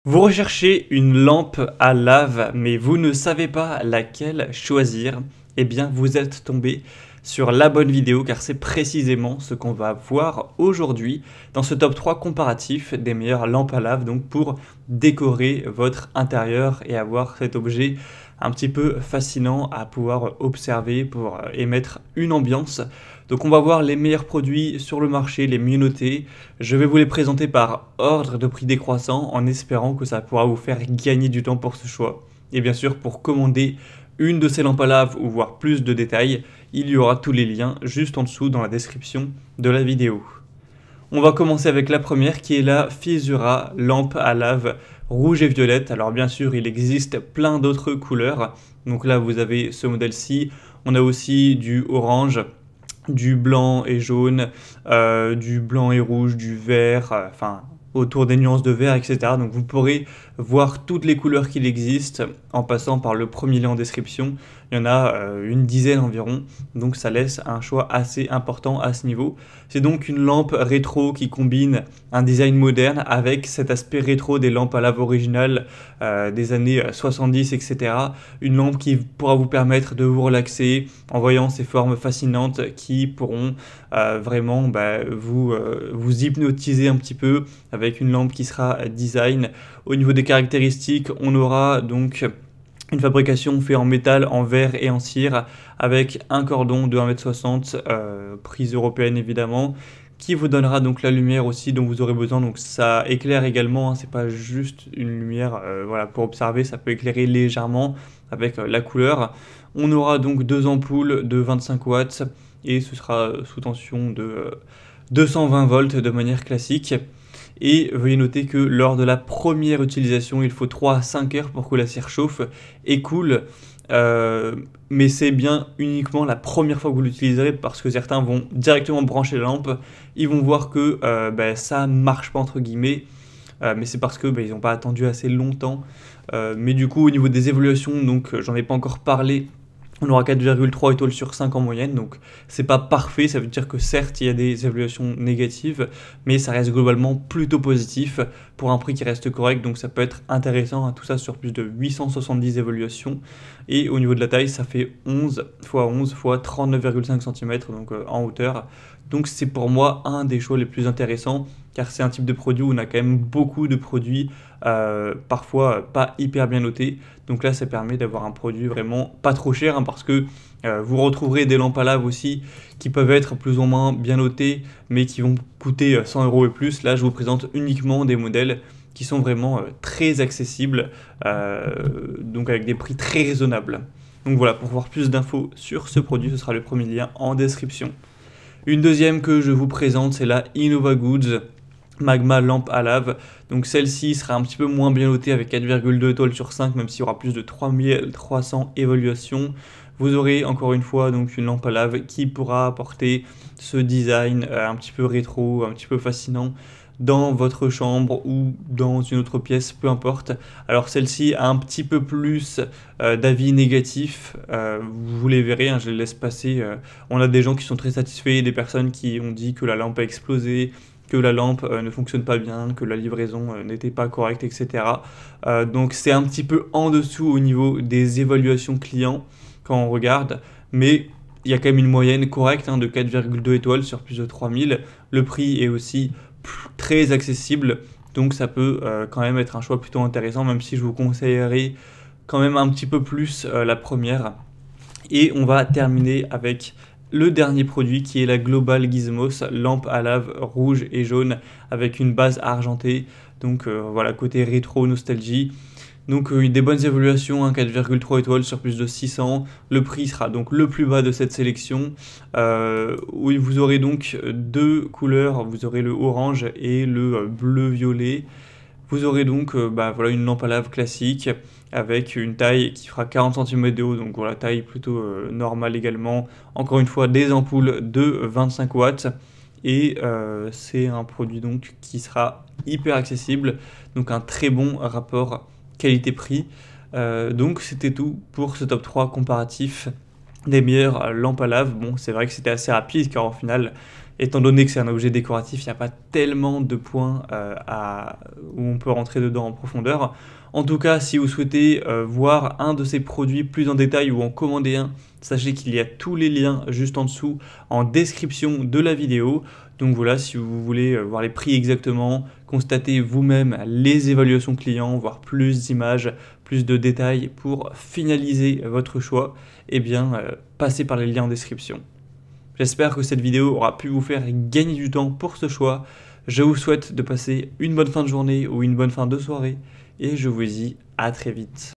Vous recherchez une lampe à lave, mais vous ne savez pas laquelle choisir. Eh bien, vous êtes tombé sur la bonne vidéo car c'est précisément ce qu'on va voir aujourd'hui dans ce top 3 comparatif des meilleures lampes à lave, donc pour décorer votre intérieur et avoir cet objet un petit peu fascinant à pouvoir observer pour émettre une ambiance. Donc on va voir les meilleurs produits sur le marché, les mieux notés. Je vais vous les présenter par ordre de prix décroissant en espérant que ça pourra vous faire gagner du temps pour ce choix. Et bien sûr, pour commander une de ces lampes à lave ou voir plus de détails, il y aura tous les liens juste en dessous dans la description de la vidéo. On va commencer avec la première qui est la Fisura lampe à lave rouge et violette. Alors bien sûr, il existe plein d'autres couleurs. Donc là, vous avez ce modèle-ci. On a aussi du orange, du blanc et jaune, du blanc et rouge, du vert, enfin autour des nuances de vert, etc. Donc vous pourrez voir toutes les couleurs qu'il existe en passant par le premier lien en description. Il y en a une dizaine environ, donc ça laisse un choix assez important à ce niveau. C'est donc une lampe rétro qui combine un design moderne avec cet aspect rétro des lampes à lave originales des années 70, etc. Une lampe qui pourra vous permettre de vous relaxer en voyant ces formes fascinantes qui pourront vraiment vous hypnotiser un petit peu avec une lampe qui sera design. Au niveau des caractéristiques, on aura donc une fabrication faite en métal, en verre et en cire avec un cordon de 1,60 m, prise européenne évidemment, qui vous donnera donc la lumière aussi dont vous aurez besoin. Donc ça éclaire également, hein, c'est pas juste une lumière voilà, pour observer, ça peut éclairer légèrement avec la couleur. On aura donc deux ampoules de 25 watts et ce sera sous tension de 220 volts de manière classique. Et veuillez noter que lors de la première utilisation, il faut 3 à 5 heures pour que la cire chauffe et coule. Mais c'est bien uniquement la première fois que vous l'utiliserez parce que certains vont directement brancher la lampe. Ils vont voir que ça marche pas entre guillemets. Mais c'est parce que ils n'ont pas attendu assez longtemps. Mais du coup, au niveau des évaluations, donc j'en ai pas encore parlé. On aura 4,3 étoiles sur 5 en moyenne, donc c'est pas parfait, ça veut dire que certes il y a des évaluations négatives, mais ça reste globalement plutôt positif pour un prix qui reste correct, donc ça peut être intéressant, hein, tout ça sur plus de 870 évaluations. Et au niveau de la taille, ça fait 11 x 11 x 39,5 cm, donc en hauteur. Donc c'est pour moi un des choix les plus intéressants, car c'est un type de produit où on a quand même beaucoup de produits parfois pas hyper bien notés. Donc là, ça permet d'avoir un produit vraiment pas trop cher, hein, parce que vous retrouverez des lampes à lave aussi qui peuvent être plus ou moins bien notées, mais qui vont coûter 100 € et plus. Là, je vous présente uniquement des modèles qui sont vraiment très accessibles, donc avec des prix très raisonnables. Donc voilà, pour voir plus d'infos sur ce produit, ce sera le premier lien en description. Une deuxième que je vous présente, c'est la Innova Goods Magma lampe à lave. Donc celle-ci sera un petit peu moins bien notée avec 4,2 étoiles sur 5, même s'il y aura plus de 3300 évaluations. Vous aurez encore une fois donc une lampe à lave qui pourra apporter ce design un petit peu rétro, un petit peu fascinant dans votre chambre ou dans une autre pièce, peu importe. Alors celle-ci a un petit peu plus d'avis négatifs, vous les verrez, hein, je les laisse passer. On a des gens qui sont très satisfaits, des personnes qui ont dit que la lampe a explosé, que la lampe ne fonctionne pas bien, que la livraison n'était pas correcte, etc. Donc c'est un petit peu en dessous au niveau des évaluations clients quand on regarde, mais il y a quand même une moyenne correcte, hein, de 4,2 étoiles sur plus de 3000. Le prix est aussi très accessible, donc ça peut quand même être un choix plutôt intéressant, même si je vous conseillerais quand même un petit peu plus la première. Et on va terminer avec le dernier produit qui est la Global Gizmos lampe à lave rouge et jaune avec une base argentée, donc voilà, côté rétro nostalgie. Donc des bonnes évaluations, hein, 4,3 étoiles sur plus de 600. Le prix sera donc le plus bas de cette sélection, où vous aurez donc deux couleurs, vous aurez le orange et le bleu-violet. Vous aurez donc voilà, une lampe à lave classique avec une taille qui fera 40 cm de haut, donc voilà, taille plutôt normale également. Encore une fois, des ampoules de 25 watts. Et c'est un produit donc qui sera hyper accessible, donc un très bon rapport qualité-prix. Donc c'était tout pour ce top 3 comparatif des meilleures lampes à lave. Bon, c'est vrai que c'était assez rapide car au final Étant donné que c'est un objet décoratif, il n'y a pas tellement de points où on peut rentrer dedans en profondeur. En tout cas, si vous souhaitez voir un de ces produits plus en détail ou en commander un, sachez qu'il y a tous les liens juste en dessous en description de la vidéo. Donc voilà, si vous voulez voir les prix exactement, constater vous-même les évaluations clients, voir plus d'images, plus de détails pour finaliser votre choix, eh bien, passez par les liens en description. J'espère que cette vidéo aura pu vous faire gagner du temps pour ce choix. Je vous souhaite de passer une bonne fin de journée ou une bonne fin de soirée et je vous dis à très vite.